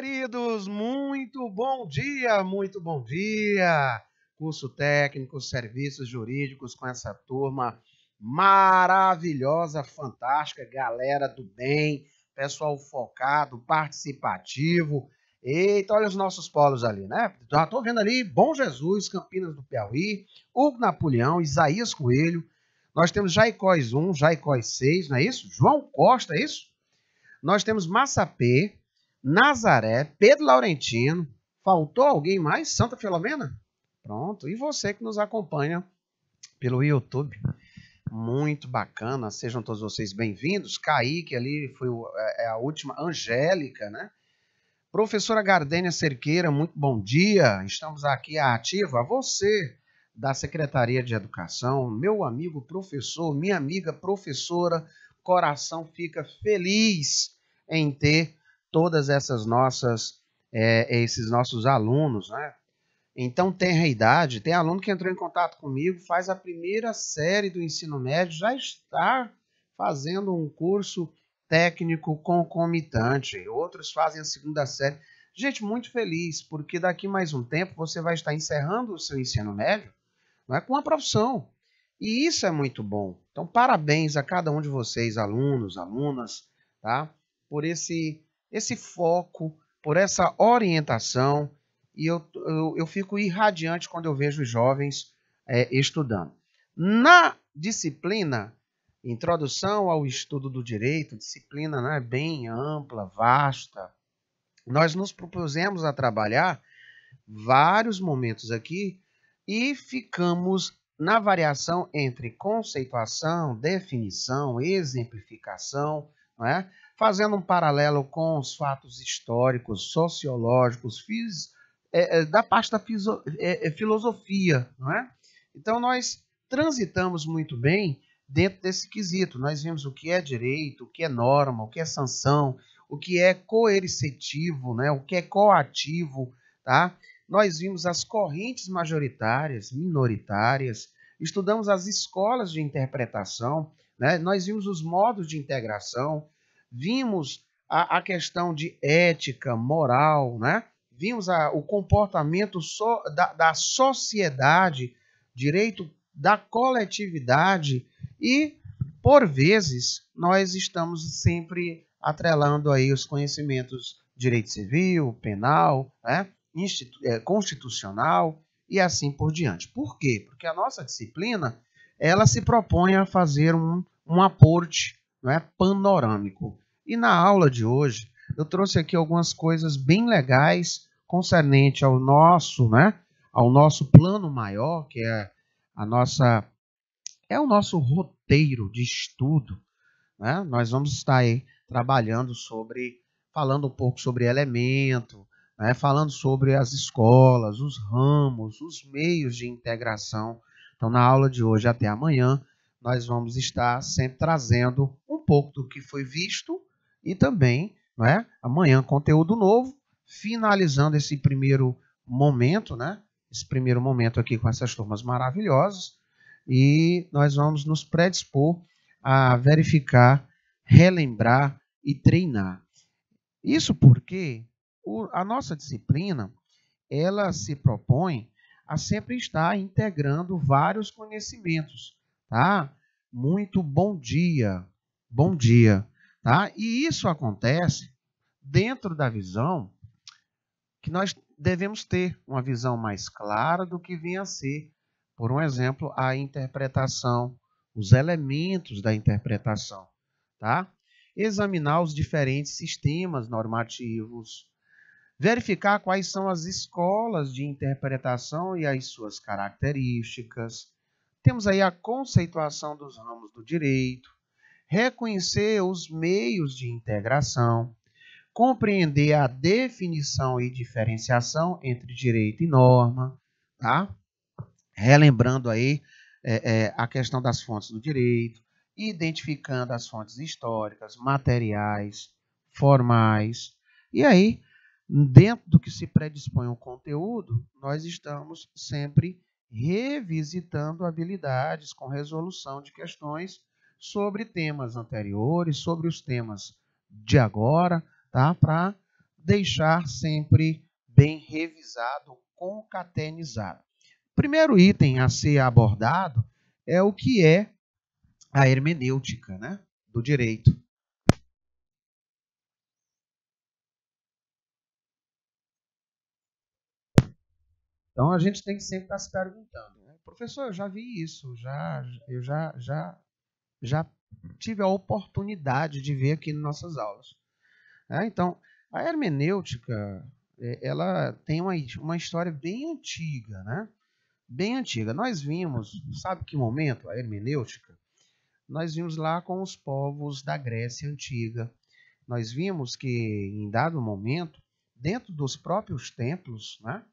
queridos, muito bom dia, muito bom dia. Curso técnico, serviços jurídicos com essa turma maravilhosa, fantástica, galera do bem, pessoal focado, participativo. Eita, olha os nossos polos ali, né? Já estou vendo ali Bom Jesus, Campinas do Piauí, Hugo Napoleão, Isaías Coelho. Nós temos Jaicós 1, Jaicós 6, não é isso? João Costa, é isso? Nós temos Massapê, Nazaré, Pedro Laurentino. Faltou alguém mais? Santa Filomena? Pronto. E você que nos acompanha pelo YouTube. Muito bacana. Sejam todos vocês bem-vindos. Kaique ali foi a última. Angélica, né? Professora Gardênia Cerqueira, muito bom dia. Estamos aqui ativa. Você da Secretaria de Educação, meu amigo professor, minha amiga professora, coração fica feliz em ter todas essas esses nossos alunos, né? Então tem a idade, tem aluno que entrou em contato comigo, faz a primeira série do ensino médio, já está fazendo um curso técnico concomitante, outros fazem a segunda série. Gente, muito feliz, porque daqui mais um tempo você vai estar encerrando o seu ensino médio, não é, com uma profissão. E isso é muito bom. Então, parabéns a cada um de vocês, alunos, alunas, tá? Por esse foco, por essa orientação. E eu fico irradiante quando eu vejo os jovens estudando. Na disciplina Introdução ao Estudo do Direito, disciplina, né, bem ampla, vasta, nós nos propusemos a trabalhar vários momentos aqui e ficamos na variação entre conceituação, definição, exemplificação, não é? Fazendo um paralelo com os fatos históricos, sociológicos, da parte da filosofia, não é? Então, nós transitamos muito bem dentro desse quesito. Nós vimos o que é direito, o que é norma, o que é sanção, o que é coercitivo, né? O que é coativo, tá? Nós vimos as correntes majoritárias, minoritárias, estudamos as escolas de interpretação, né? Nós vimos os modos de integração, vimos a questão de ética, moral, né? Vimos o comportamento da sociedade, direito da coletividade e, por vezes, nós estamos sempre atrelando aí os conhecimentos de direito civil, penal, né? Constitucional e assim por diante. Por quê? Porque a nossa disciplina ela se propõe a fazer um aporte, não é, panorâmico. E na aula de hoje eu trouxe aqui algumas coisas bem legais concernente ao nosso, né, ao nosso plano maior, que é o nosso roteiro de estudo, né? Nós vamos estar aí trabalhando falando um pouco sobre elemento, né? Falando sobre as escolas, os ramos, os meios de integração. Então, na aula de hoje até amanhã, nós vamos estar sempre trazendo um pouco do que foi visto e também, não é? Amanhã, conteúdo novo, finalizando esse primeiro momento, né? Esse primeiro momento aqui com essas turmas maravilhosas. E nós vamos nos predispor a verificar, relembrar e treinar. Isso porque a nossa disciplina, ela se propõe a sempre estar integrando vários conhecimentos, tá? Muito bom dia, tá? E isso acontece dentro da visão que nós devemos ter uma visão mais clara do que vinha a ser, por um exemplo, a interpretação, os elementos da interpretação, tá? Examinar os diferentes sistemas normativos, verificar quais são as escolas de interpretação e as suas características. Temos aí a conceituação dos ramos do direito, reconhecer os meios de integração, compreender a definição e diferenciação entre direito e norma, tá? Relembrando aí a questão das fontes do direito, identificando as fontes históricas, materiais, formais. E aí, dentro do que se predispõe ao conteúdo, nós estamos sempre revisitando habilidades com resolução de questões sobre temas anteriores, sobre os temas de agora, tá? Para deixar sempre bem revisado, concatenizado. O primeiro item a ser abordado é o que é a hermenêutica, né, do direito. Então a gente tem que sempre estar se perguntando, né? Professor, eu já vi isso, eu já tive a oportunidade de ver aqui nas nossas aulas. Então, a hermenêutica, ela tem uma história bem antiga, né? Bem antiga. Nós vimos, sabe que momento, a hermenêutica? Nós vimos lá com os povos da Grécia Antiga. Nós vimos que, em dado momento, dentro dos próprios templos, né,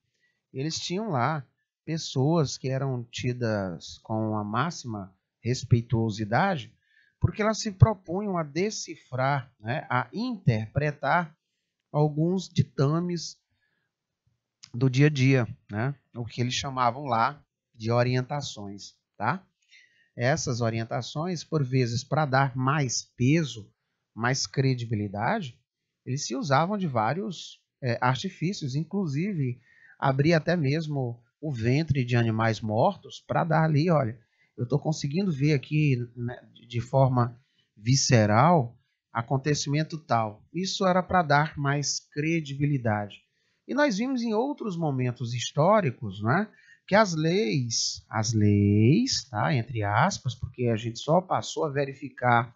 eles tinham lá pessoas que eram tidas com a máxima respeituosidade, porque elas se propunham a decifrar, né, a interpretar alguns ditames do dia a dia, né, o que eles chamavam lá de orientações, tá? Essas orientações, por vezes, para dar mais peso, mais credibilidade, eles se usavam de vários artifícios, inclusive abrir até mesmo o ventre de animais mortos para dar ali, olha, eu estou conseguindo ver aqui, né, de forma visceral acontecimento tal. Isso era para dar mais credibilidade. E nós vimos em outros momentos históricos, né, que as leis, tá, entre aspas, porque a gente só passou a verificar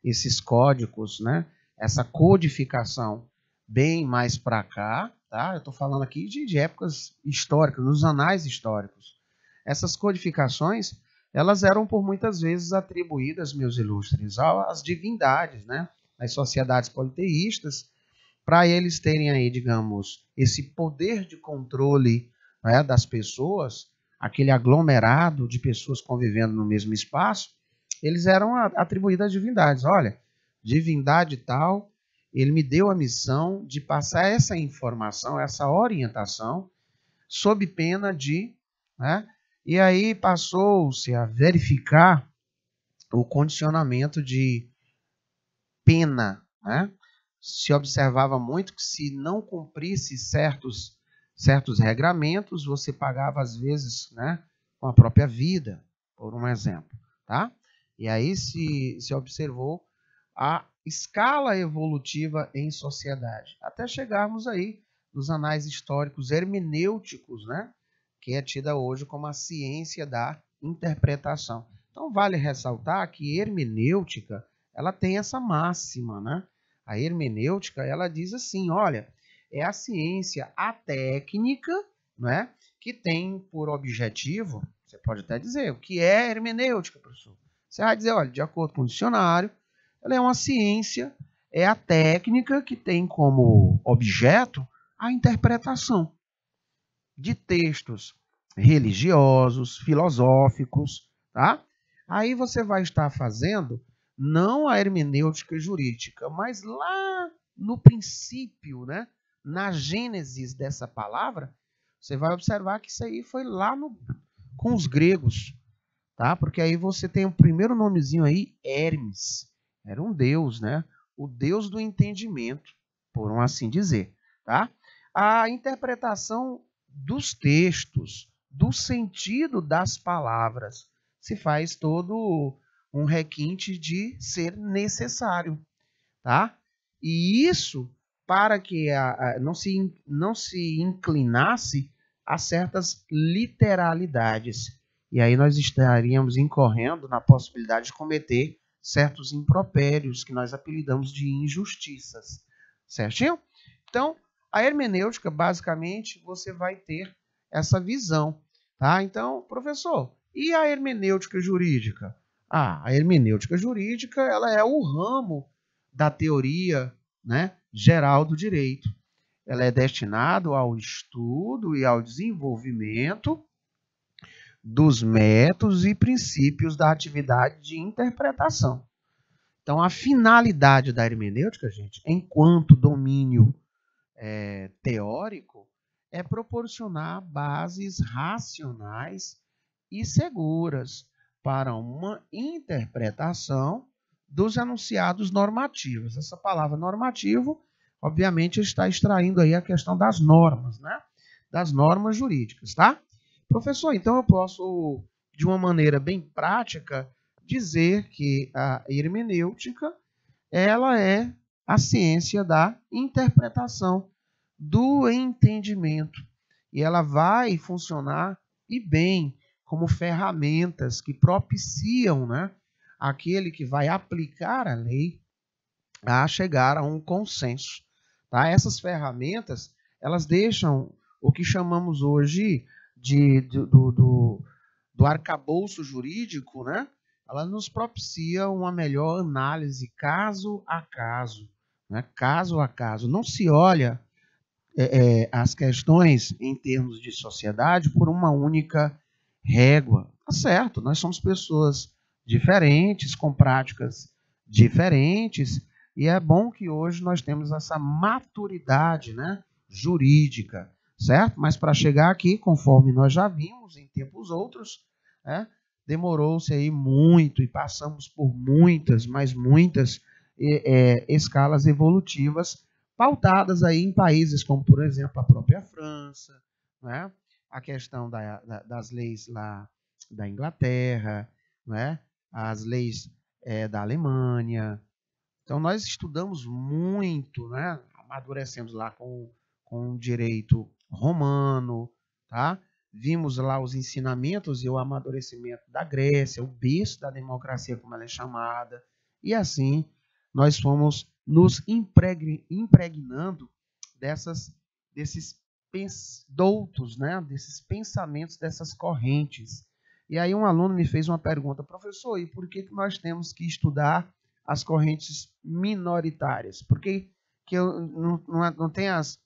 esses códigos, né, essa codificação bem mais para cá, tá? Eu estou falando aqui de épocas históricas, nos anais históricos. Essas codificações, elas eram por muitas vezes atribuídas, meus ilustres, às divindades, né, as sociedades politeístas, para eles terem aí, digamos, esse poder de controle, né, das pessoas, aquele aglomerado de pessoas convivendo no mesmo espaço, eles eram atribuídos às divindades. Olha, divindade tal, ele me deu a missão de passar essa informação, essa orientação, sob pena de... né, e aí passou-se a verificar o condicionamento de pena, né? Se observava muito que se não cumprisse certos regramentos, você pagava às vezes, né, com a própria vida, por um exemplo, tá? E aí se observou a escala evolutiva em sociedade, até chegarmos aí nos anais históricos hermenêuticos, né, que é tida hoje como a ciência da interpretação. Então vale ressaltar que hermenêutica, ela tem essa máxima, né? A hermenêutica, ela diz assim, olha, é a ciência, a técnica, né, que tem por objetivo, você pode até dizer, o que é hermenêutica, professor? Você vai dizer, olha, de acordo com o dicionário, ela é uma ciência, é a técnica que tem como objeto a interpretação de textos religiosos, filosóficos, tá? Aí você vai estar fazendo não a hermenêutica jurídica, mas lá no princípio, né, na gênesis dessa palavra, você vai observar que isso aí foi lá com os gregos, tá? Porque aí você tem o primeiro nomezinho aí, Hermes. Era um deus, né? O deus do entendimento, por assim dizer, tá? A interpretação dos textos, do sentido das palavras, se faz todo um requinte de ser necessário, tá? E isso para que não se inclinasse a certas literalidades. E aí nós estaríamos incorrendo na possibilidade de cometer certos impropérios que nós apelidamos de injustiças, certinho? Então, a hermenêutica, basicamente, você vai ter essa visão, tá? Então, professor, e a hermenêutica jurídica? A hermenêutica jurídica, ela é o ramo da teoria, né, geral do direito. Ela é destinada ao estudo e ao desenvolvimento dos métodos e princípios da atividade de interpretação. Então, a finalidade da hermenêutica, gente, enquanto domínio teórico, é proporcionar bases racionais e seguras para uma interpretação dos enunciados normativos. Essa palavra normativo obviamente está extraindo aí a questão das normas, né? Das normas jurídicas, tá? Professor, então eu posso, de uma maneira bem prática, dizer que a hermenêutica, ela é a ciência da interpretação, do entendimento. E ela vai funcionar e bem como ferramentas que propiciam, né, aquele que vai aplicar a lei a chegar a um consenso. Tá? Essas ferramentas, elas deixam o que chamamos hoje do arcabouço jurídico, né? Ela nos propicia uma melhor análise caso a caso. Né? Caso a caso. Não se olha as questões em termos de sociedade por uma única régua. Tá certo, nós somos pessoas diferentes, com práticas diferentes, e é bom que hoje nós temos essa maturidade, né, jurídica, certo? Mas para chegar aqui, conforme nós já vimos em tempos outros, né, demorou-se aí muito e passamos por muitas, mas muitas escalas evolutivas pautadas aí em países como, por exemplo, a própria França, né? A questão das leis lá da Inglaterra, né? As leis da Alemanha. Então, nós estudamos muito, né? Amadurecemos lá com o direito romano, tá? Vimos lá os ensinamentos e o amadurecimento da Grécia, o berço da democracia, como ela é chamada, e assim nós fomos nos impregnando desses doutos, né? Desses pensamentos, dessas correntes. E aí um aluno me fez uma pergunta: professor, e por que nós temos que estudar as correntes minoritárias? Por que não tem as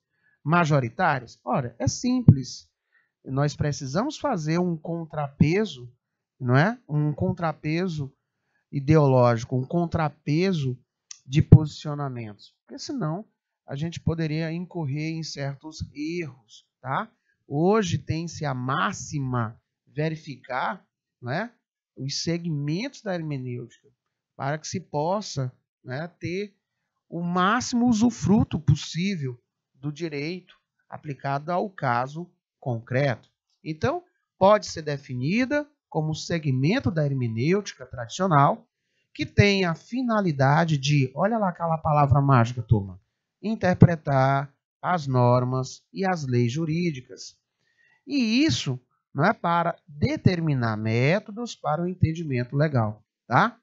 majoritárias? Ora, é simples. Nós precisamos fazer um contrapeso, não é? Um contrapeso ideológico, um contrapeso de posicionamentos, porque senão a gente poderia incorrer em certos erros, tá? Hoje tem-se a máxima verificar, né, os segmentos da hermenêutica para que se possa, né, ter o máximo usufruto possível do direito aplicado ao caso concreto. Então, pode ser definida como segmento da hermenêutica tradicional que tem a finalidade de, olha lá aquela palavra mágica, turma, interpretar as normas e as leis jurídicas. E isso não é para determinar métodos para o entendimento legal, tá?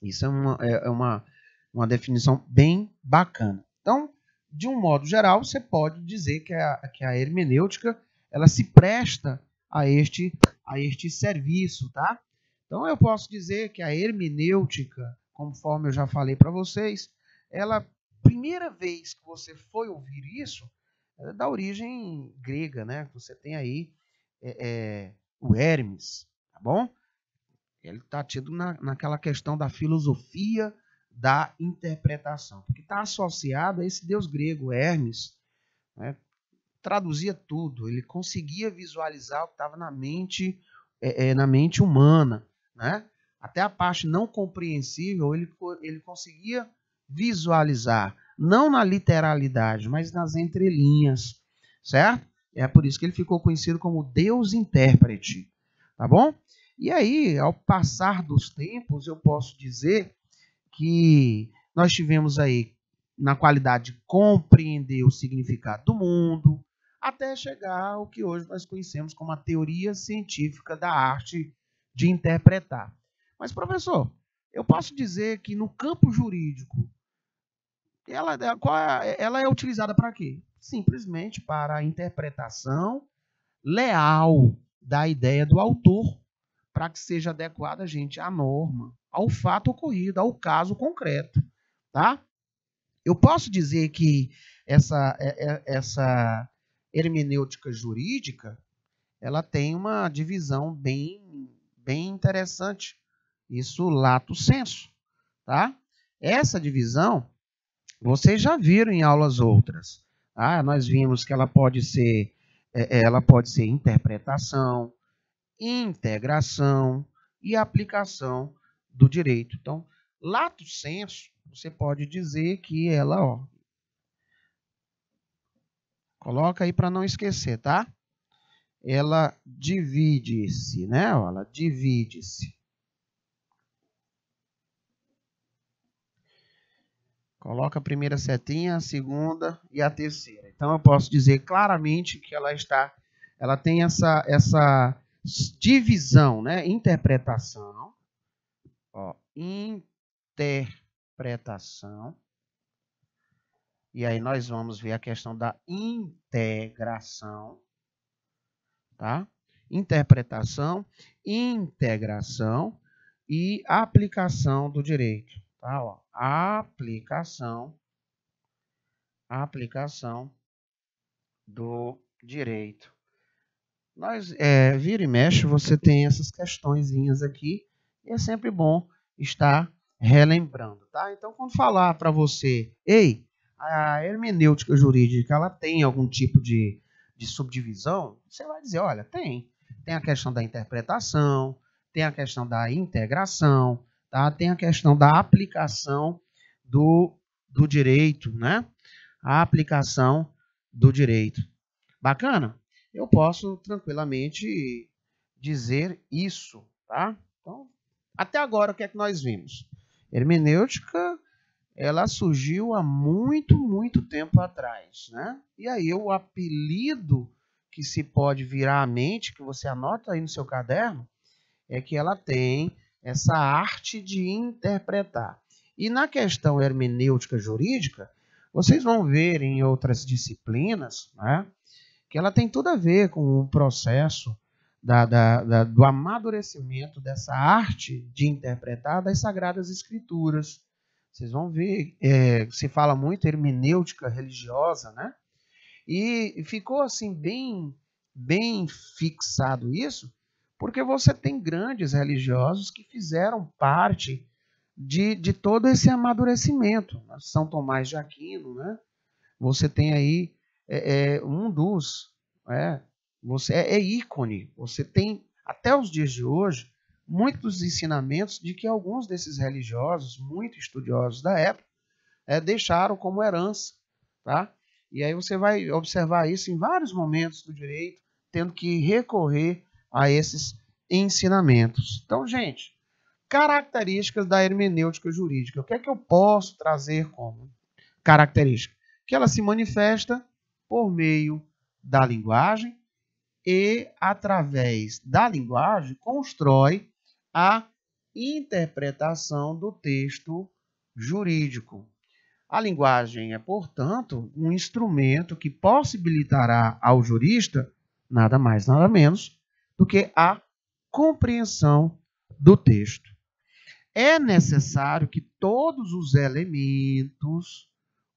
Isso é uma definição bem bacana. Então, de um modo geral, você pode dizer que a hermenêutica ela se presta a este serviço, tá? Então, eu posso dizer que a hermenêutica, conforme eu já falei para vocês, ela, primeira vez que você foi ouvir isso, é da origem grega, né? Você tem aí o Hermes, tá bom? Ele está tido naquela questão da filosofia da interpretação, porque está associado a esse deus grego, Hermes, né? Traduzia tudo, ele conseguia visualizar o que estava na mente humana, né? Até a parte não compreensível ele conseguia visualizar, não na literalidade, mas nas entrelinhas, certo? É por isso que ele ficou conhecido como Deus intérprete, tá bom? E aí, ao passar dos tempos, eu posso dizer que nós tivemos aí, na qualidade de compreender o significado do mundo, até chegar ao que hoje nós conhecemos como a teoria científica da arte de interpretar. Mas, professor, eu posso dizer que no campo jurídico, ela é utilizada para quê? Simplesmente para a interpretação leal da ideia do autor, para que seja adequada, gente, à norma, ao fato ocorrido, ao caso concreto, tá? Eu posso dizer que essa hermenêutica jurídica, ela tem uma divisão bem interessante. Isso lato sensu, tá? Essa divisão, vocês já viram em aulas outras. Tá? Nós vimos que ela pode ser interpretação, integração e aplicação do direito. Então, lato sensu, você pode dizer que ela Coloca aí para não esquecer, tá? Ela divide-se, né? Ela divide-se. Coloca a primeira setinha, a segunda e a terceira. Então eu posso dizer claramente que ela tem essa divisão, né? Interpretação, ó, interpretação. E aí nós vamos ver a questão da integração, tá? Interpretação, integração e aplicação do direito, tá? Ó, aplicação do direito. Nós, vira e mexe, você tem essas questõezinhas aqui, e é sempre bom estar relembrando, tá? Então, quando falar para você, ei, a hermenêutica jurídica, ela tem algum tipo de subdivisão? Você vai dizer, olha, tem. Tem a questão da interpretação, tem a questão da integração, tá? Tem a questão da aplicação do direito, né? A aplicação do direito. Bacana? Eu posso tranquilamente dizer isso, tá? Então, até agora, o que é que nós vimos? Hermenêutica, ela surgiu há muito, muito tempo atrás, né? E aí o apelido que se pode virar à mente, que você anota aí no seu caderno, é que ela tem essa arte de interpretar. E na questão hermenêutica jurídica, vocês vão ver em outras disciplinas, né, que ela tem tudo a ver com o processo do amadurecimento dessa arte de interpretar das Sagradas Escrituras. Vocês vão ver, se fala muito hermenêutica religiosa, né? E ficou assim bem fixado isso, porque você tem grandes religiosos que fizeram parte de todo esse amadurecimento. São Tomás de Aquino, né? Você tem aí um dos, você é ícone. Você tem, até os dias de hoje, muitos ensinamentos de que alguns desses religiosos, muito estudiosos da época, deixaram como herança, tá? E aí você vai observar isso em vários momentos do direito, tendo que recorrer a esses ensinamentos. Então, gente, características da hermenêutica jurídica. O que é que eu posso trazer como característica? Que ela se manifesta por meio da linguagem e, através da linguagem, constrói a interpretação do texto jurídico. A linguagem é, portanto, um instrumento que possibilitará ao jurista nada mais, nada menos do que a compreensão do texto. É necessário que todos os elementos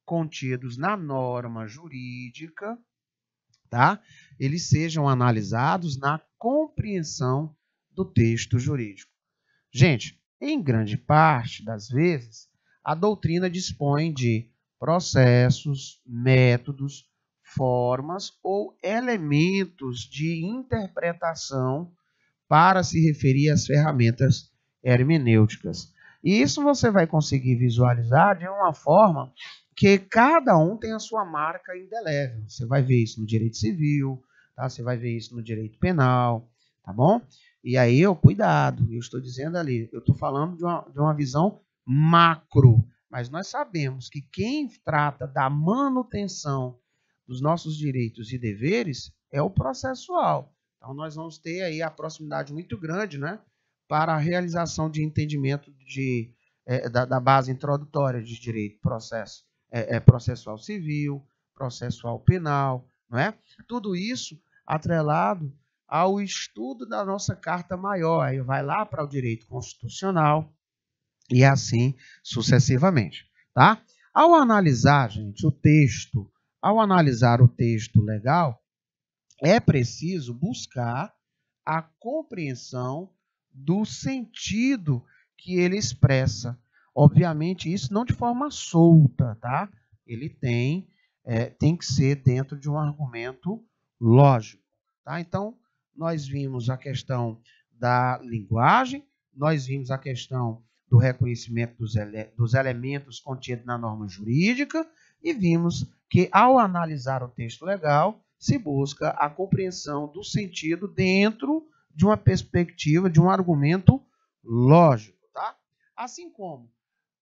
contidos na norma jurídica, tá, eles sejam analisados na compreensão do texto jurídico. Gente, em grande parte das vezes, a doutrina dispõe de processos, métodos, formas ou elementos de interpretação para se referir às ferramentas hermenêuticas. E isso você vai conseguir visualizar de uma forma que cada um tem a sua marca indelével. Você vai ver isso no direito civil, tá? Você vai ver isso no direito penal, tá bom? E aí, cuidado, eu estou dizendo ali, eu estou falando de uma visão macro, mas nós sabemos que quem trata da manutenção dos nossos direitos e deveres é o processual. Então, nós vamos ter aí a proximidade muito grande, né, para a realização de entendimento da base introdutória de direito processual civil, processual penal, não é? Tudo isso atrelado ao estudo da nossa Carta Maior. Aí vai lá para o direito constitucional e assim sucessivamente, tá? Ao analisar, gente, ao analisar o texto legal, é preciso buscar a compreensão do sentido que ele expressa. Obviamente, isso não de forma solta, tá? Ele tem que ser dentro de um argumento lógico, tá? Então, nós vimos a questão da linguagem, nós vimos a questão do reconhecimento dos elementos contidos na norma jurídica, e vimos que, ao analisar o texto legal, se busca a compreensão do sentido dentro de uma perspectiva, de um argumento lógico, tá? Assim como,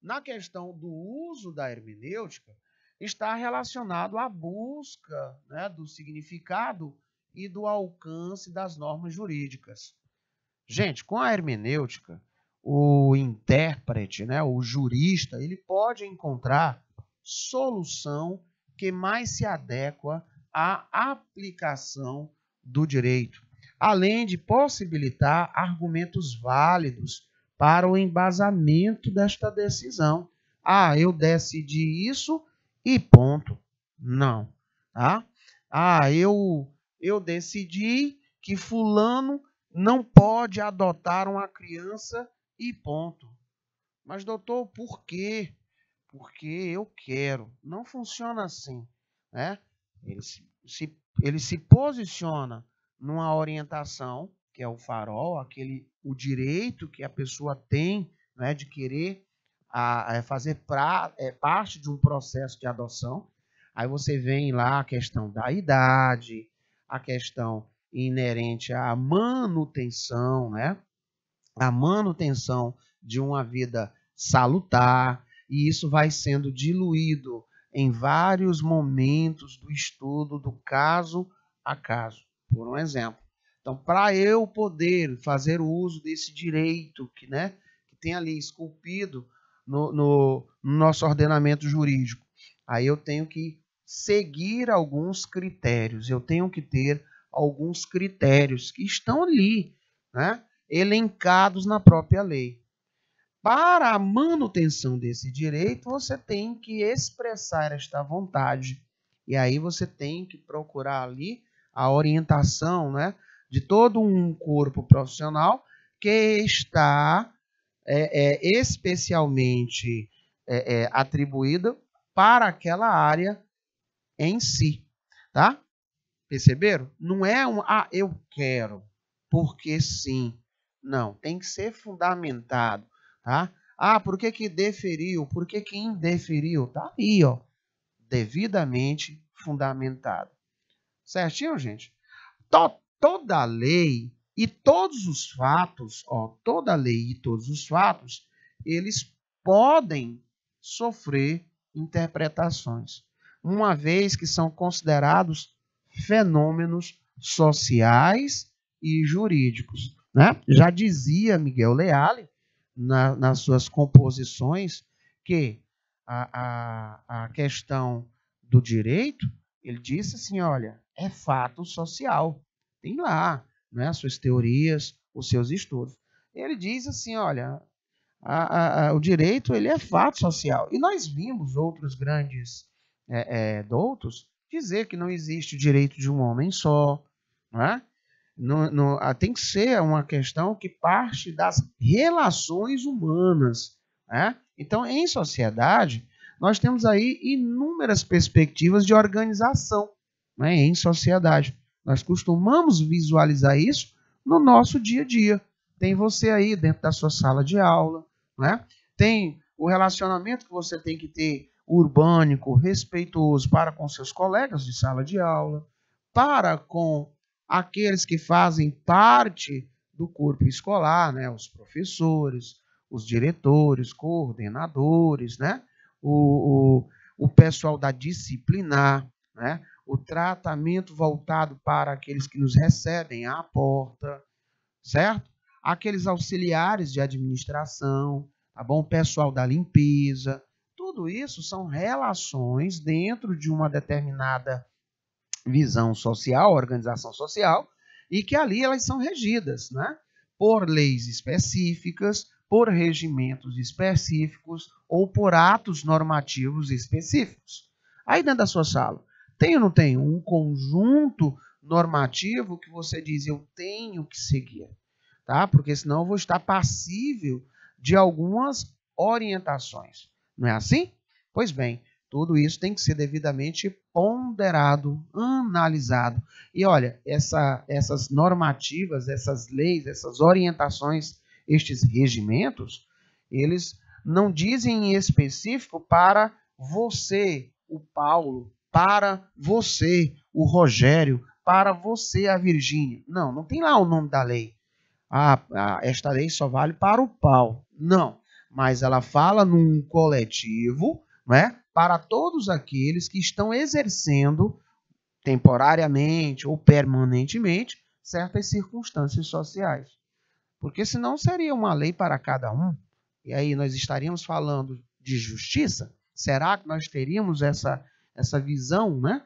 na questão do uso da hermenêutica, está relacionado à busca, né, do significado e do alcance das normas jurídicas. Gente, com a hermenêutica, o intérprete, né, o jurista, ele pode encontrar solução que mais se adequa à aplicação do direito, além de possibilitar argumentos válidos para o embasamento desta decisão. Ah, eu decidi isso e ponto. Não, tá? Ah, eu decidi que fulano não pode adotar uma criança e ponto. Mas, doutor, por quê? Porque eu quero. Não funciona assim, né? Ele se posiciona numa orientação, que é o farol, o direito que a pessoa tem, né, de querer fazer parte de um processo de adoção. Aí você vem lá a questão da idade, a questão inerente à manutenção, né? A manutenção de uma vida salutar, e isso vai sendo diluído em vários momentos do estudo do caso a caso. Por um exemplo. Então, para eu poder fazer o uso desse direito que tem ali esculpido no nosso ordenamento jurídico, aí eu tenho que seguir alguns critérios, eu tenho que ter alguns critérios que estão ali, né, elencados na própria lei. Para a manutenção desse direito, você tem que expressar esta vontade. E aí você tem que procurar ali a orientação, né, de todo um corpo profissional que está especialmente atribuído para aquela área em si, tá? Perceberam? Não é eu quero, porque sim. Não, tem que ser fundamentado, tá? Por que deferiu? Por que indeferiu? Tá aí, ó, devidamente fundamentado. Certinho, gente? Toda lei e todos os fatos, toda lei e todos os fatos, eles podem sofrer interpretações, uma vez que são considerados fenômenos sociais e jurídicos, né? Já dizia Miguel Leale, nas suas composições, que a questão do direito, ele disse assim, olha, é fato social. Tem lá, né, as suas teorias, os seus estudos. Ele diz assim, olha, o direito ele é fato social. E nós vimos outros grandes doutos dizer que não existe o direito de um homem só. Né? Tem que ser uma questão que parte das relações humanas. Né? Então, em sociedade, nós temos aí inúmeras perspectivas de organização, né, em sociedade. Nós costumamos visualizar isso no nosso dia a dia. Tem você aí dentro da sua sala de aula, né? Tem o relacionamento que você tem que ter urbânico, respeitoso para com seus colegas de sala de aula, para com aqueles que fazem parte do corpo escolar, né? Os professores, os diretores, coordenadores, né? O pessoal da disciplinar, né? O tratamento voltado para aqueles que nos recebem à porta, certo? Aqueles auxiliares de administração, tá bom? O pessoal da limpeza, tudo isso são relações dentro de uma determinada visão social, organização social, e que ali elas são regidas, né? Por leis específicas, por regimentos específicos ou por atos normativos específicos. Aí dentro da sua sala, tem ou não tem um conjunto normativo que você diz, eu tenho que seguir, tá? Porque senão eu vou estar passível de algumas orientações. Não é assim? Pois bem, tudo isso tem que ser devidamente ponderado, analisado. E olha, essas normativas, essas leis, essas orientações, estes regimentos, eles não dizem em específico para você, o Paulo, para você, o Rogério, para você, a Virgínia. Não, não tem lá o nome da lei. Esta lei só vale para o Paulo. Não, mas ela fala num coletivo, né, para todos aqueles que estão exercendo temporariamente ou permanentemente certas circunstâncias sociais. Porque senão seria uma lei para cada um. E aí nós estaríamos falando de justiça? Será que nós teríamos essa visão, né,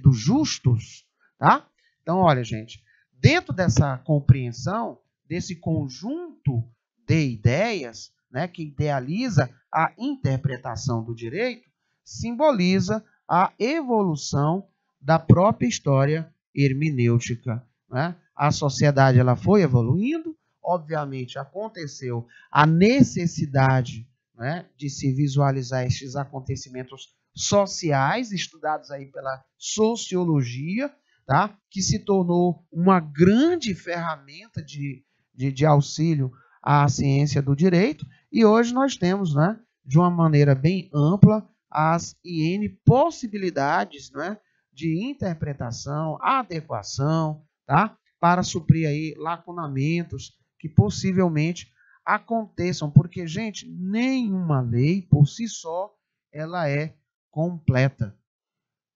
dos justos? Tá? Então, olha, gente, dentro dessa compreensão, desse conjunto de ideias, né, que idealiza a interpretação do direito, simboliza a evolução da própria história hermenêutica. Né? A sociedade ela foi evoluindo, obviamente aconteceu a necessidade, né, de se visualizar estes acontecimentos sociais, estudados aí pela sociologia, tá? Que se tornou uma grande ferramenta de auxílio à ciência do direito, e hoje nós temos, né, de uma maneira bem ampla, as IN possibilidades, né, de interpretação, adequação, tá? Para suprir aí lacunamentos que possivelmente aconteçam, porque, gente, nenhuma lei por si só ela é completa.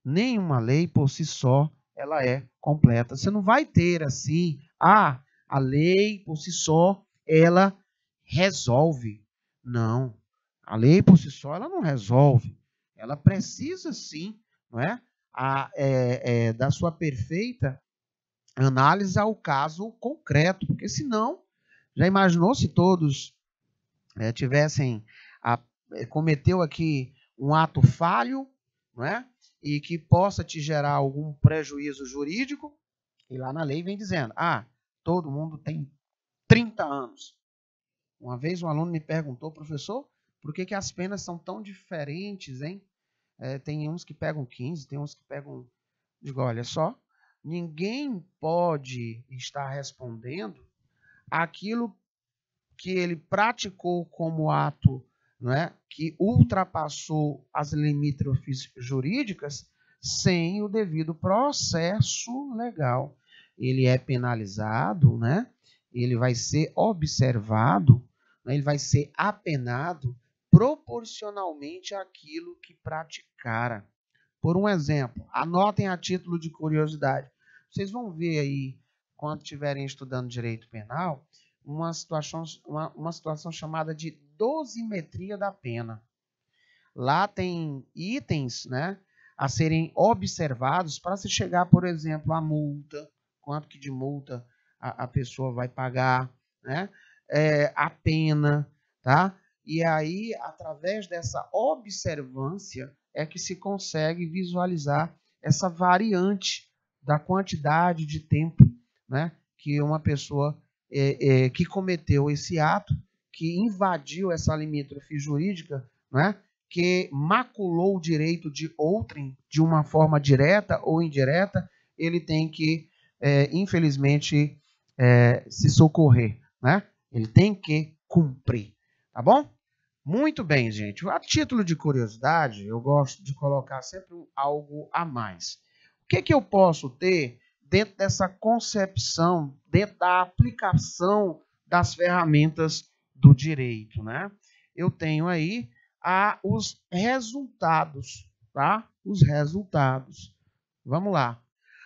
Nenhuma lei por si só ela é completa. Você não vai ter assim, a lei por si só ela resolve. Não. A lei por si só ela não resolve. Ela precisa sim, não é? Da sua perfeita análise ao caso concreto, porque senão, já imaginou se todos tivessem cometeu aqui um ato falho, não é? E que possa te gerar algum prejuízo jurídico, e lá na lei vem dizendo, todo mundo tem 30 anos. Uma vez um aluno me perguntou, professor, por que as penas são tão diferentes, hein? Tem uns que pegam 15, tem uns que pegam... Digo, olha só, ninguém pode estar respondendo aquilo que ele praticou como ato, né, que ultrapassou as limítrofes jurídicas sem o devido processo legal. Ele é penalizado, né? Ele vai ser observado, né? Ele vai ser apenado proporcionalmente àquilo que praticara. Por um exemplo, anotem a título de curiosidade. Vocês vão ver aí, quando estiverem estudando direito penal, uma situação chamada de dosimetria da pena. Lá tem itens, né, a serem observados para se chegar, por exemplo, à multa, quanto que de multa a pessoa vai pagar, né, a pena, tá? E aí, através dessa observância, é que se consegue visualizar essa variante da quantidade de tempo, né, que uma pessoa que cometeu esse ato, que invadiu essa limítrofe jurídica, né, que maculou o direito de outrem de uma forma direta ou indireta, ele tem que, infelizmente, se socorrer. Né? Ele tem que cumprir. Tá bom? Muito bem, gente. A título de curiosidade, eu gosto de colocar sempre algo a mais. O que eu posso ter dentro dessa concepção, dentro da aplicação das ferramentas do direito, né? Eu tenho aí os resultados, tá? Os resultados. Vamos lá.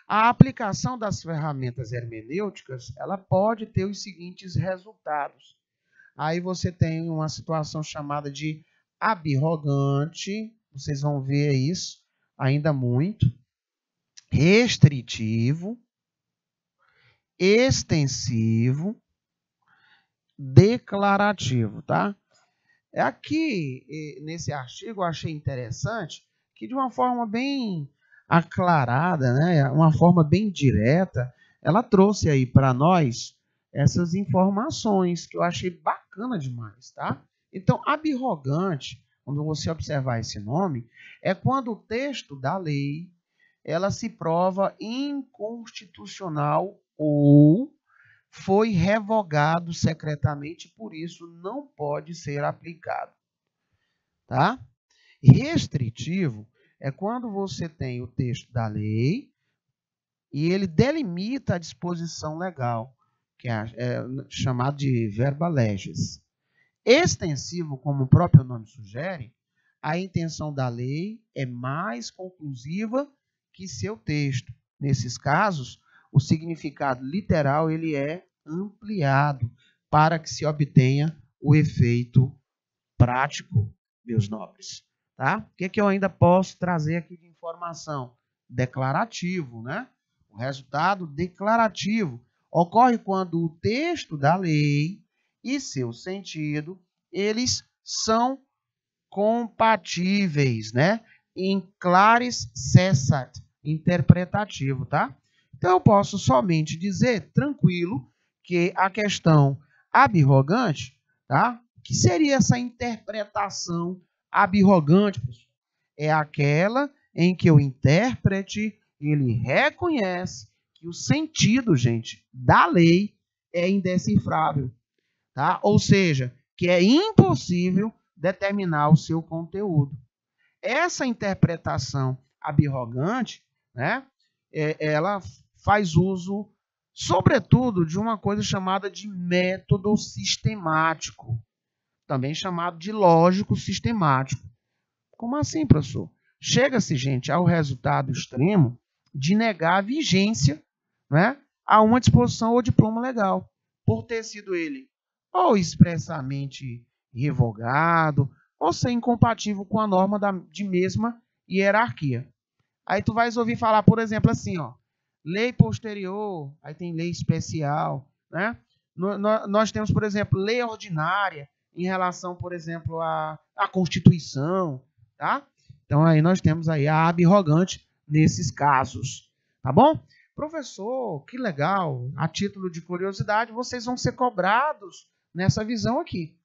A aplicação das ferramentas hermenêuticas, ela pode ter os seguintes resultados. Aí você tem uma situação chamada de abrogante, vocês vão ver isso ainda muito, restritivo, extensivo, declarativo, tá? Aqui, nesse artigo, eu achei interessante que de uma forma bem aclarada, né, uma forma bem direta, ela trouxe aí para nós essas informações que eu achei bacana demais, tá? Então, abrogante, quando você observar esse nome, é quando o texto da lei ela se prova inconstitucional ou foi revogado secretamente, por isso não pode ser aplicado. Tá? Restritivo é quando você tem o texto da lei e ele delimita a disposição legal, que é chamado de verba legis. Extensivo, como o próprio nome sugere, a intenção da lei é mais conclusiva que seu texto. Nesses casos, o significado literal ele é ampliado para que se obtenha o efeito prático, meus nobres. Tá? O que eu ainda posso trazer aqui de informação? Declarativo, né? O resultado declarativo ocorre quando o texto da lei e seu sentido, eles são compatíveis, né? Em claris cessat, interpretativo, tá? Então, eu posso somente dizer, tranquilo, que a questão abrogante, tá? Que seria essa interpretação abrogante, pessoal? É aquela em que o intérprete, ele reconhece que o sentido, gente, da lei é indecifrável, tá? Ou seja, que é impossível determinar o seu conteúdo. Essa interpretação abrogante, né, ela faz uso, sobretudo, de uma coisa chamada de método sistemático, também chamado de lógico sistemático. Como assim, professor? Chega-se, gente, ao resultado extremo de negar a vigência, né, a uma disposição ou diploma legal, por ter sido ele ou expressamente revogado, ou ser incompatível com a norma de mesma hierarquia. Aí tu vais ouvir falar, por exemplo, assim, ó, lei posterior, aí tem lei especial, né? Nós temos, por exemplo, lei ordinária em relação, por exemplo, à Constituição, tá? Então aí nós temos aí a abrogante nesses casos, tá bom? Professor, que legal, a título de curiosidade, vocês vão ser cobrados nessa visão aqui.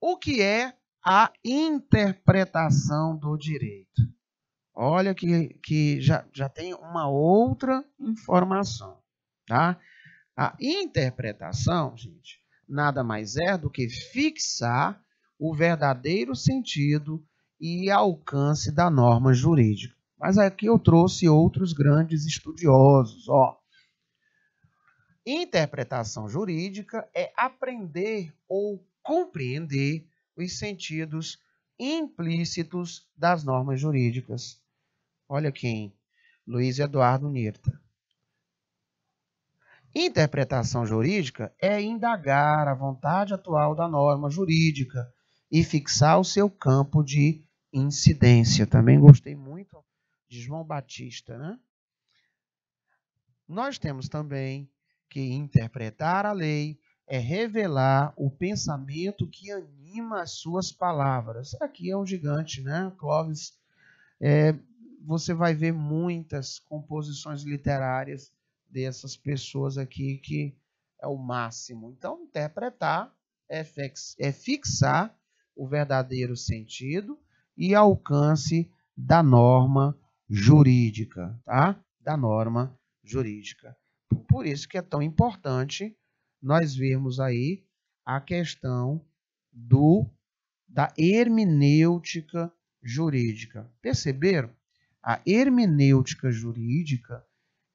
O que é a interpretação do direito? Olha que já tem uma outra informação, tá? A interpretação, gente, nada mais é do que fixar o verdadeiro sentido e alcance da norma jurídica. Mas aqui eu trouxe outros grandes estudiosos, ó. Interpretação jurídica é aprender ou compreender os sentidos implícitos das normas jurídicas. Olha quem, Luiz Eduardo Nirta. Interpretação jurídica é indagar a vontade atual da norma jurídica e fixar o seu campo de incidência. Também gostei muito de João Batista, né? Nós temos também que interpretar a lei é revelar o pensamento que anima as suas palavras. Aqui é um gigante, né? Clóvis, você vai ver muitas composições literárias dessas pessoas aqui que é o máximo. Então, interpretar é fixar o verdadeiro sentido e alcance da norma jurídica, tá? Da norma jurídica. Por isso que é tão importante nós vermos aí a questão da hermenêutica jurídica. Perceberam? A hermenêutica jurídica,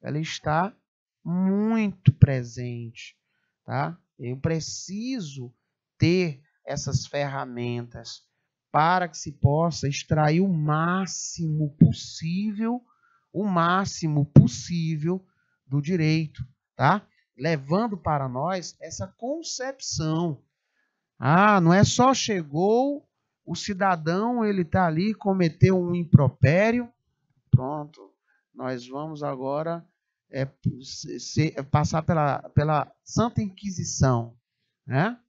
ela está muito presente, tá? Eu preciso ter essas ferramentas para que se possa extrair o máximo possível do direito, tá? Levando para nós essa concepção. Não é só chegou, o cidadão, ele está ali, cometeu um impropério, pronto, nós vamos agora passar pela Santa Inquisição, né?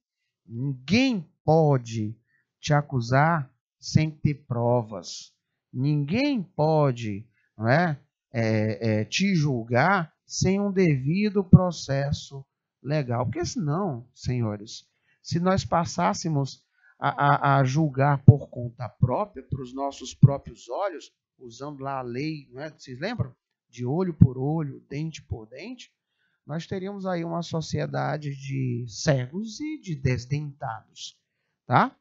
Ninguém pode te acusar sem ter provas. Ninguém pode, não é, te julgar sem um devido processo legal. Porque senão, senhores, se nós passássemos a julgar por conta própria, para os nossos próprios olhos, usando lá a lei, não é? Vocês lembram? De olho por olho, dente por dente, nós teríamos aí uma sociedade de cegos e de desdentados, tá?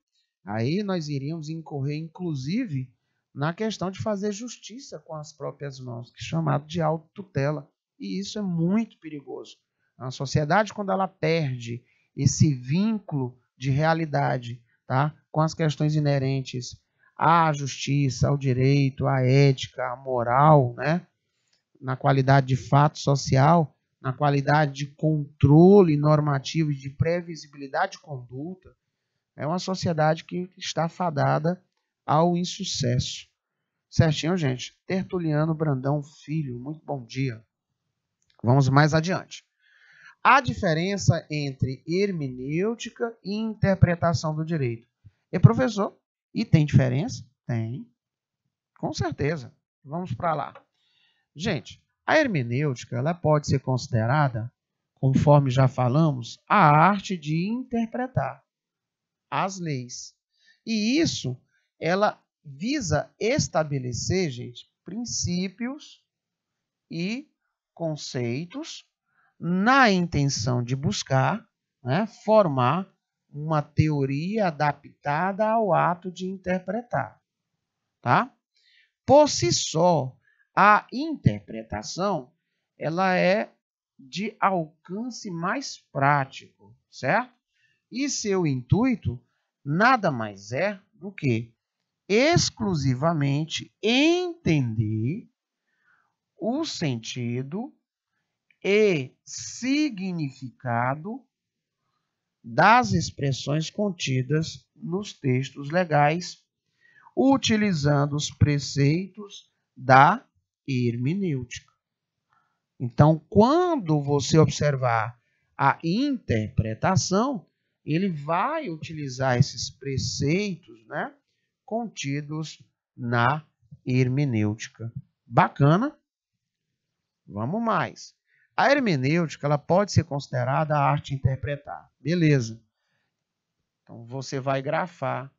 Aí nós iríamos incorrer, inclusive, na questão de fazer justiça com as próprias mãos, que é chamado de autotutela. E isso é muito perigoso. A sociedade, quando ela perde esse vínculo de realidade, tá, com as questões inerentes à justiça, ao direito, à ética, à moral, né, na qualidade de fato social, na qualidade de controle normativo e de previsibilidade de conduta, é uma sociedade que está fadada ao insucesso. Certinho, gente? Tertuliano Brandão Filho, muito bom dia. Vamos mais adiante. A diferença entre hermenêutica e interpretação do direito. E professor, e tem diferença? Tem, com certeza. Vamos para lá. Gente, a hermenêutica ela pode ser considerada, conforme já falamos, a arte de interpretar as leis. E isso, ela visa estabelecer, gente, princípios e conceitos na intenção de buscar, né, formar uma teoria adaptada ao ato de interpretar. Tá? Por si só, a interpretação ela é de alcance mais prático, certo? E seu intuito nada mais é do que exclusivamente entender o sentido e significado das expressões contidas nos textos legais, utilizando os preceitos da hermenêutica. Então, quando você observar a interpretação, ele vai utilizar esses preceitos, né, contidos na hermenêutica. Bacana? Vamos mais. A hermenêutica ela pode ser considerada a arte de interpretar. Beleza. Então, você vai grafar,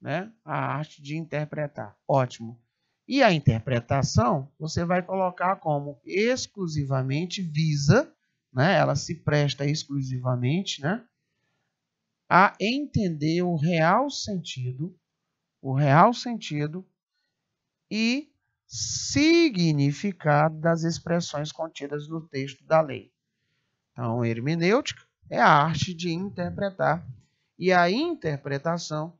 né, a arte de interpretar. Ótimo. E a interpretação, você vai colocar como exclusivamente visa, né, ela se presta exclusivamente, né, a entender o real sentido e significado das expressões contidas no texto da lei. Então, hermenêutica é a arte de interpretar. E a interpretação,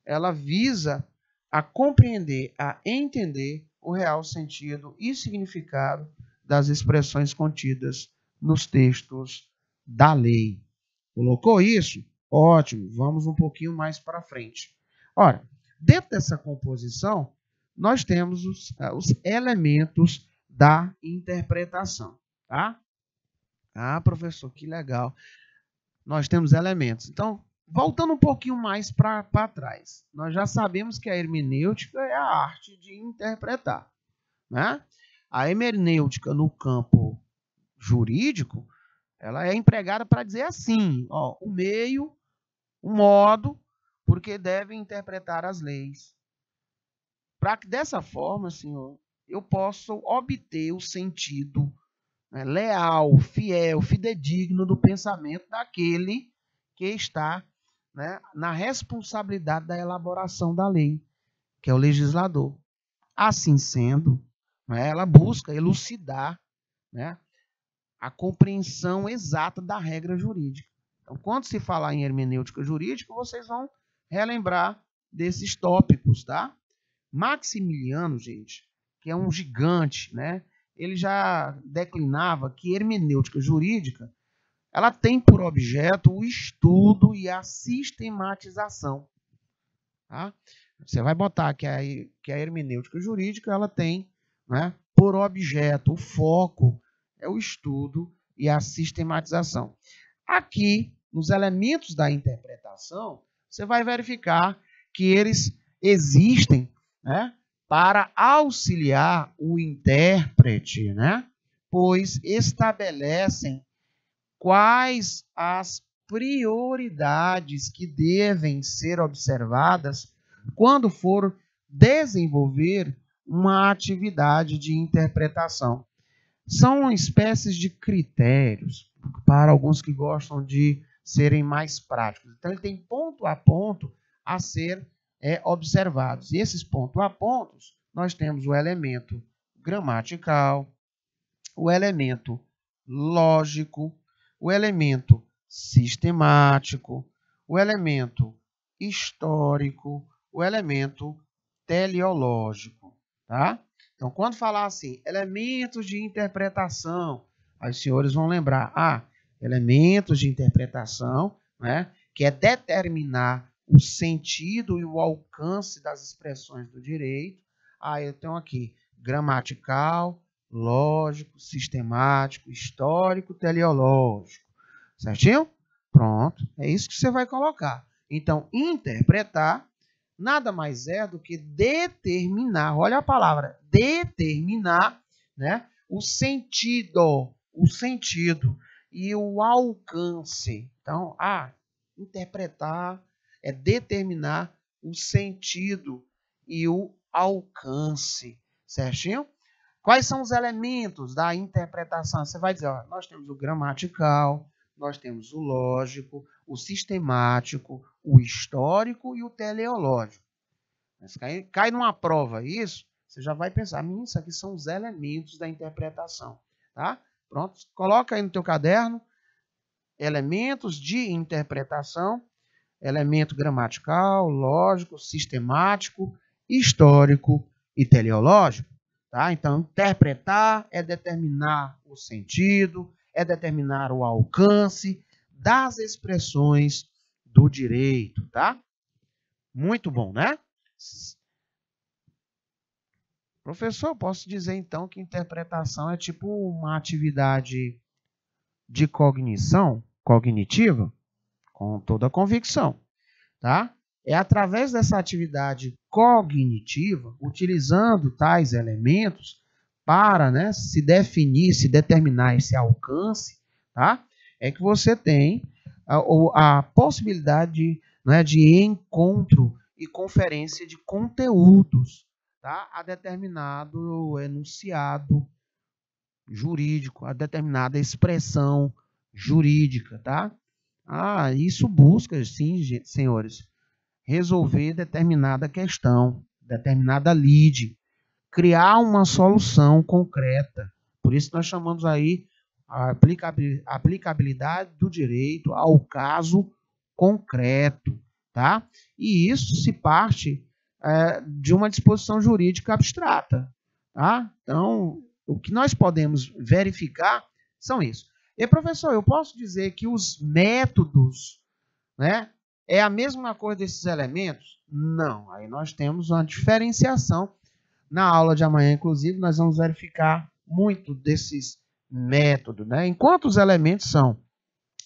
ela visa a compreender, a entender o real sentido e significado das expressões contidas nos textos da lei. Colocou isso? Ótimo, vamos um pouquinho mais para frente. Ora, dentro dessa composição, nós temos os elementos da interpretação. Tá? Ah, professor, que legal. Nós temos elementos. Então, voltando um pouquinho mais para trás, nós já sabemos que a hermenêutica é a arte de interpretar. Né? A hermenêutica no campo jurídico, ela é empregada para dizer assim, ó, o meio, o modo, porque deve interpretar as leis. Para que dessa forma, senhor, eu possa obter o sentido, né, leal, fiel, fidedigno do pensamento daquele que está, né, na responsabilidade da elaboração da lei, que é o legislador. Assim sendo, né, ela busca elucidar, né, a compreensão exata da regra jurídica. Então, quando se falar em hermenêutica jurídica, vocês vão relembrar desses tópicos, tá? Maximiliano, gente, que é um gigante, né? Ele já declinava que hermenêutica jurídica ela tem por objeto o estudo e a sistematização. Tá? Você vai botar que a hermenêutica jurídica ela tem, né, por objeto, o foco é o estudo e a sistematização. Aqui, nos elementos da interpretação, você vai verificar que eles existem, né, para auxiliar o intérprete, né, pois estabelecem quais as prioridades que devem ser observadas quando for desenvolver uma atividade de interpretação. São espécies de critérios para alguns que gostam de serem mais práticos. Então, ele tem ponto a ponto a ser observados. E esses ponto a pontos, nós temos o elemento gramatical, o elemento lógico, o elemento sistemático, o elemento histórico, o elemento teleológico, tá? Então, quando falar assim, elementos de interpretação, aí os senhores vão lembrar, elementos de interpretação, né, que é determinar o sentido e o alcance das expressões do direito. Eu tenho aqui gramatical, lógico, sistemático, histórico, teleológico. Certinho? Pronto. É isso que você vai colocar. Então, interpretar nada mais é do que determinar, olha a palavra, determinar, né, o sentido e o alcance. Então, interpretar é determinar o sentido e o alcance. Certinho? Quais são os elementos da interpretação? Você vai dizer, nós temos o gramatical, nós temos o lógico, o sistemático, o histórico e o teleológico. Mas cai numa prova isso, você já vai pensar, isso aqui são os elementos da interpretação. Tá? Pronto, coloca aí no teu caderno, elementos de interpretação, elemento gramatical, lógico, sistemático, histórico e teleológico. Tá? Então, interpretar é determinar o sentido, é determinar o alcance das expressões do direito. Tá? Muito bom, né? Professor, eu posso dizer então que interpretação é tipo uma atividade de cognição, cognitiva? Com toda a convicção. Tá? É através dessa atividade cognitiva, utilizando tais elementos para, né, se definir, se determinar esse alcance, tá? É que você tem a possibilidade de encontro e conferência de conteúdos, tá? A determinado enunciado jurídico, a determinada expressão jurídica, tá? Isso busca, sim, senhores, resolver determinada questão, determinada lide, criar uma solução concreta. Por isso nós chamamos aí a aplicabilidade do direito ao caso concreto, tá? E isso se parte de uma disposição jurídica abstrata, tá? Então, o que nós podemos verificar são isso. E, professor, eu posso dizer que os métodos, né, é a mesma coisa desses elementos? Não. Aí nós temos uma diferenciação. Na aula de amanhã, inclusive, nós vamos verificar muito desses métodos, né? Enquanto os elementos são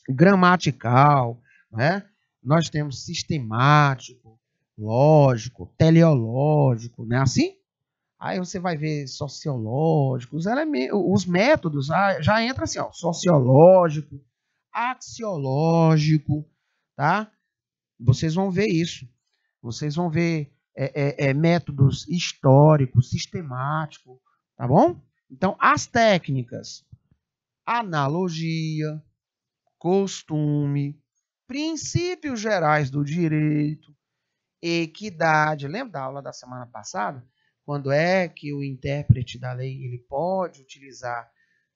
gramatical, né, nós temos sistemático, lógico, teleológico, né? Assim? Aí você vai ver sociológico, os métodos já entra assim, sociológico, axiológico, tá? Vocês vão ver isso. Vocês vão ver métodos históricos, sistemáticos, tá bom? Então, as técnicas, analogia, costume, princípios gerais do direito, equidade. Lembra da aula da semana passada? Quando é que o intérprete da lei ele pode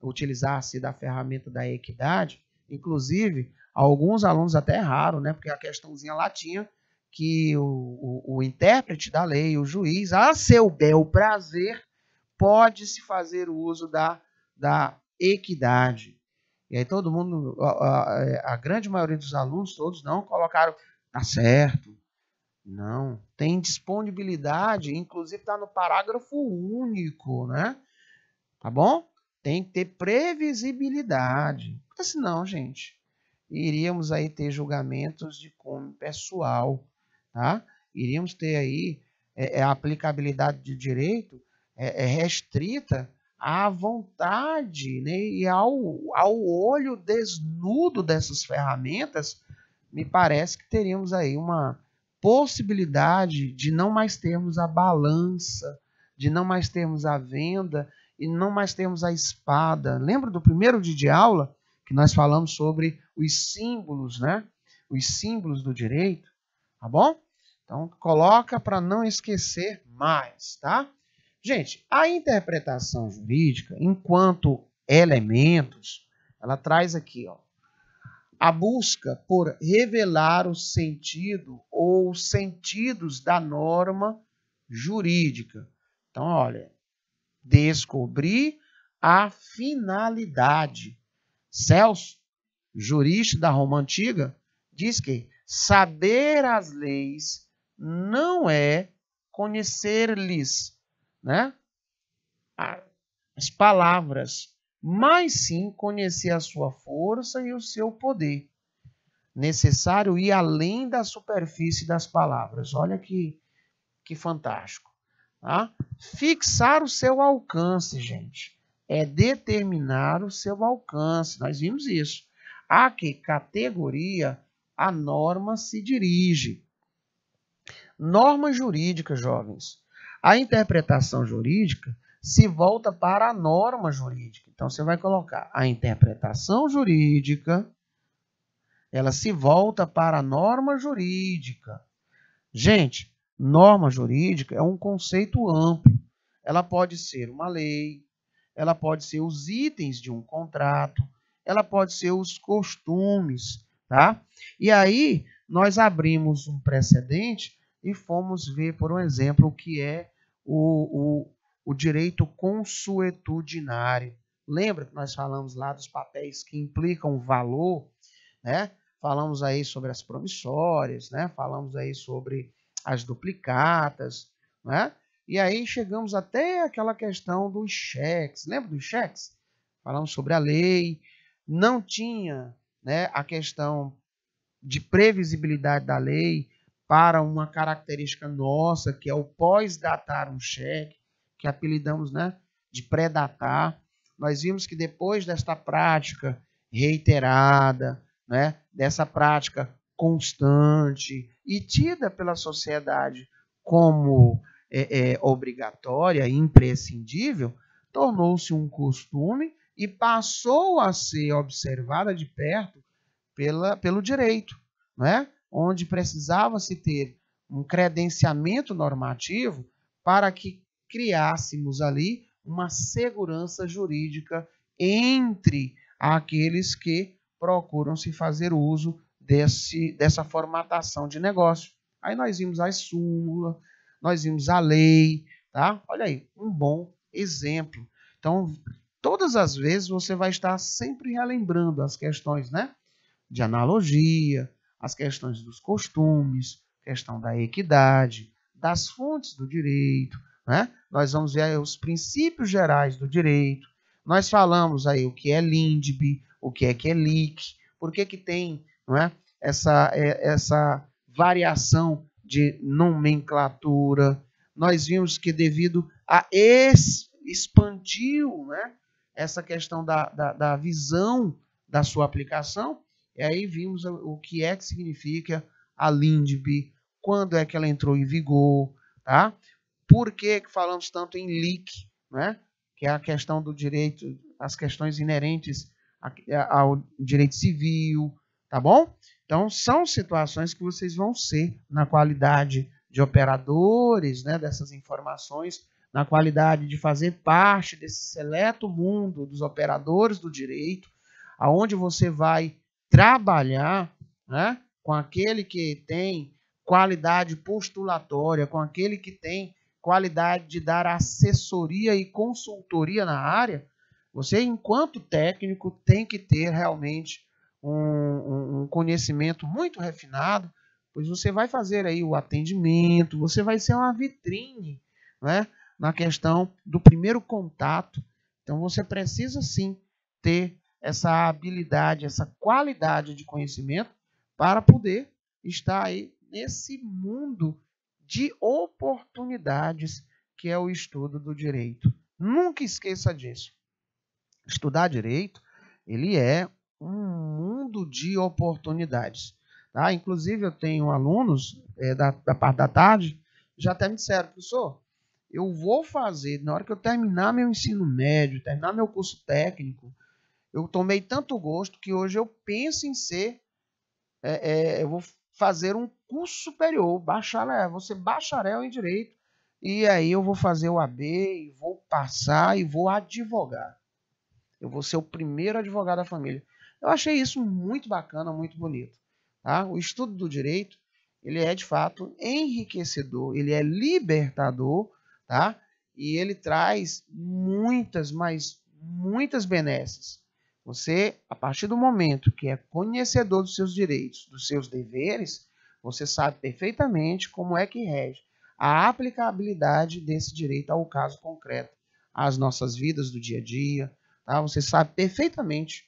utilizar-se da ferramenta da equidade? Inclusive, alguns alunos até erraram, né? Porque a questãozinha lá tinha que o intérprete da lei, o juiz, a seu bel prazer, pode se fazer o uso da equidade. E aí todo mundo, a grande maioria dos alunos, todos não colocaram, tá certo. Não, tem disponibilidade, inclusive está no parágrafo único, né? Tá bom? Tem que ter previsibilidade. Porque senão, gente, iríamos aí ter julgamentos de cunho pessoal, tá? Iríamos ter aí a aplicabilidade de direito restrita à vontade, né? E ao olho desnudo dessas ferramentas, me parece que teríamos aí uma possibilidade de não mais termos a balança, de não mais termos a venda e não mais termos a espada. Lembra do primeiro dia de aula que nós falamos sobre os símbolos, né? Os símbolos do direito, tá bom? Então, coloca para não esquecer mais, tá? Gente, a interpretação jurídica, enquanto elementos, ela traz aqui, ó, a busca por revelar o sentido ou os sentidos da norma jurídica. Então, olha, descobrir a finalidade. Celso, jurista da Roma Antiga, diz que saber as leis não é conhecer-lhes, né, as palavras, mas sim conhecer a sua força e o seu poder. Necessário ir além da superfície das palavras. Olha que fantástico. Tá? Fixar o seu alcance, gente. É determinar o seu alcance. Nós vimos isso. A que categoria a norma se dirige? Norma jurídica, jovens. A interpretação jurídica se volta para a norma jurídica. Então, você vai colocar a interpretação jurídica, ela se volta para a norma jurídica. Gente, norma jurídica é um conceito amplo. Ela pode ser uma lei, ela pode ser os itens de um contrato, ela pode ser os costumes, tá? E aí, nós abrimos um precedente e fomos ver, por um exemplo, o que é o direito consuetudinário. Lembra que nós falamos lá dos papéis que implicam valor, né? Falamos aí sobre as promissórias, né? Falamos aí sobre as duplicatas, né? E aí chegamos até aquela questão dos cheques. Lembra dos cheques? Falamos sobre a lei. Não tinha, né, a questão de previsibilidade da lei para uma característica nossa, que é o pós-datar um cheque, que apelidamos, né, de pré-datar. Nós vimos que depois desta prática reiterada, né, dessa prática constante e tida pela sociedade como obrigatória e imprescindível, tornou-se um costume e passou a ser observada de perto pelo direito, né? Onde precisava-se ter um credenciamento normativo para que criássemos ali uma segurança jurídica entre aqueles que procuram se fazer uso dessa formatação de negócio. Aí nós vimos a súmula, nós vimos a lei, tá? Olha aí, um bom exemplo. Então, todas as vezes você vai estar sempre relembrando as questões, né, de analogia, as questões dos costumes, questão da equidade, das fontes do direito, né? Nós vamos ver aí os princípios gerais do direito. Nós falamos aí o que é LINDB, o que é LIC, por que tem, não é, essa variação de nomenclatura. Nós vimos que devido a expandiu, né, essa questão da visão da sua aplicação, e aí vimos o que significa a LINDB, quando é que ela entrou em vigor, tá? Por que falamos tanto em LIC, né? Que é a questão do direito, as questões inerentes ao direito civil, tá bom? Então, são situações que vocês vão ser na qualidade de operadores, né, dessas informações, na qualidade de fazer parte desse seleto mundo dos operadores do direito, aonde você vai trabalhar, né, com aquele que tem qualidade postulatória, com aquele que tem qualidade de dar assessoria e consultoria na área. Você, enquanto técnico, tem que ter realmente um conhecimento muito refinado, pois você vai fazer aí o atendimento, você vai ser uma vitrine, né, na questão do primeiro contato. Então, você precisa, sim, ter essa habilidade, essa qualidade de conhecimento para poder estar aí nesse mundo de oportunidades que é o estudo do direito. Nunca esqueça disso. Estudar direito, ele é um mundo de oportunidades. Tá? Inclusive, eu tenho alunos da parte da tarde, já até me disseram, professor, eu vou fazer, na hora que eu terminar meu ensino médio, terminar meu curso técnico, eu tomei tanto gosto que hoje eu penso em ser, eu vou fazer um curso superior, bacharel, vou ser bacharel em Direito, e aí eu vou fazer o AB, e vou passar, e vou advogar. Eu vou ser o primeiro advogado da família. Eu achei isso muito bacana, muito bonito. Tá? O estudo do direito, ele é de fato enriquecedor, ele é libertador, tá? E ele traz muitas, mas muitas benesses. Você, a partir do momento que é conhecedor dos seus direitos, dos seus deveres, você sabe perfeitamente como é que rege a aplicabilidade desse direito ao caso concreto, às nossas vidas do dia a dia, tá? Você sabe perfeitamente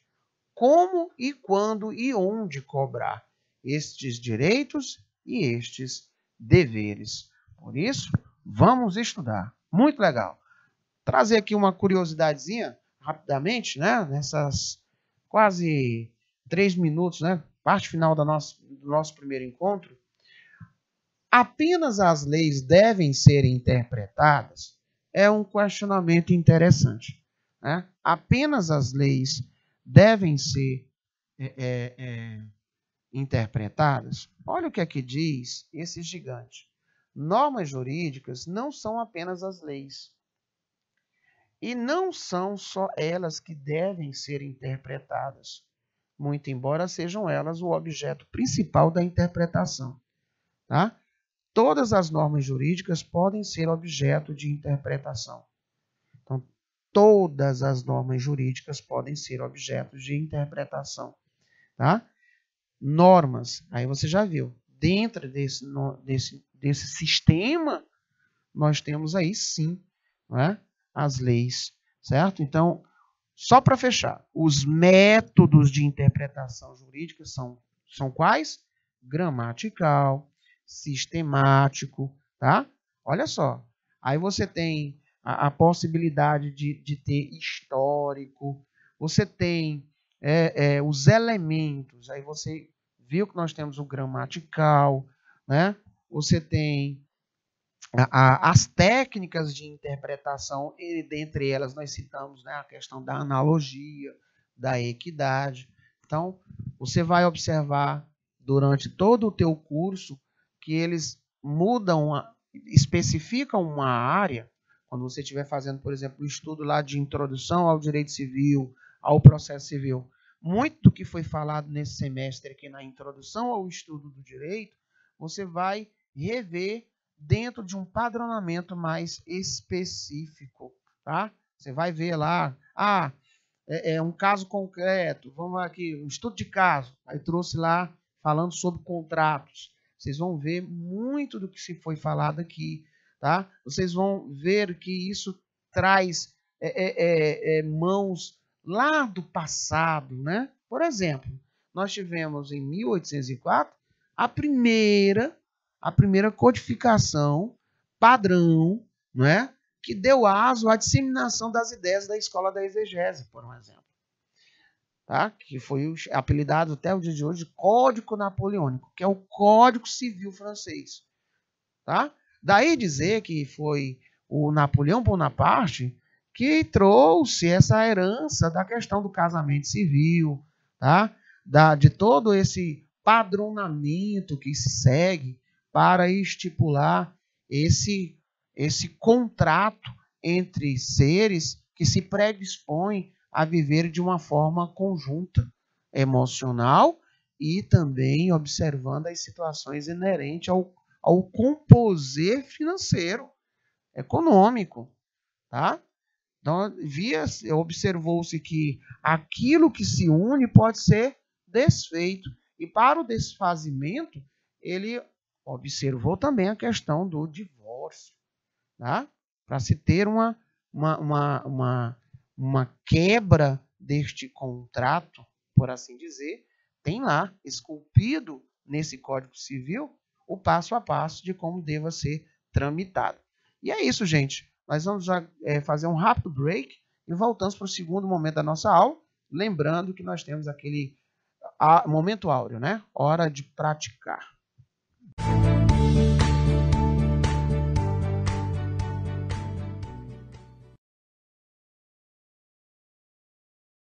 como e quando e onde cobrar estes direitos e estes deveres. Por isso, vamos estudar. Muito legal. Trazer aqui uma curiosidadezinha, rapidamente, né? Nessas quase 3 minutos, né? Parte final do nosso primeiro encontro. Apenas as leis devem ser interpretadas? É um questionamento interessante. Né? Apenas as leis devem ser interpretadas? Olha o que é que diz esse gigante. Normas jurídicas não são apenas as leis. E não são só elas que devem ser interpretadas, muito embora sejam elas o objeto principal da interpretação. Tá? Todas as normas jurídicas podem ser objeto de interpretação. Então, todas as normas jurídicas podem ser objeto de interpretação. Tá? Normas, aí você já viu, dentro desse sistema, nós temos aí sim, né, as leis, certo? Então, só para fechar, os métodos de interpretação jurídica são quais? Gramatical, sistemático, tá? Olha só, aí você tem a possibilidade de ter histórico, você tem os elementos, aí você viu que nós temos o gramatical, né? Você tem as técnicas de interpretação, e dentre elas nós citamos, né, a questão da analogia, da equidade. Então, você vai observar durante todo o teu curso que eles especificam uma área, quando você estiver fazendo, por exemplo, o estudo lá de introdução ao direito civil, ao processo civil. Muito do que foi falado nesse semestre aqui na introdução ao estudo do direito, você vai rever dentro de um padronamento mais específico, tá? Você vai ver lá, um caso concreto, vamos aqui, um estudo de caso, aí trouxe lá falando sobre contratos. Vocês vão ver muito do que se foi falado aqui, tá? Vocês vão ver que isso traz mãos lá do passado, né? Por exemplo, nós tivemos em 1804 a primeira codificação padrão, não é? Que deu aso à disseminação das ideias da escola da exegese, por um exemplo. Tá? Que foi apelidado até o dia de hoje de Código Napoleônico, que é o Código Civil francês. Tá? Daí dizer que foi o Napoleão Bonaparte que trouxe essa herança da questão do casamento civil, tá? De todo esse padronamento que se segue para estipular esse contrato entre seres que se predispõem a viver de uma forma conjunta, emocional e também observando as situações inerentes ao composer financeiro, econômico, tá? Então, observou-se que aquilo que se une pode ser desfeito. E para o desfazimento, ele observou também a questão do divórcio, tá? Para se ter uma quebra deste contrato, por assim dizer, tem lá, esculpido nesse Código Civil, o passo a passo de como deva ser tramitado. E é isso, gente. Nós vamos fazer um rápido break e voltamos para o segundo momento da nossa aula, lembrando que nós temos aquele momento áureo, né? Hora de praticar.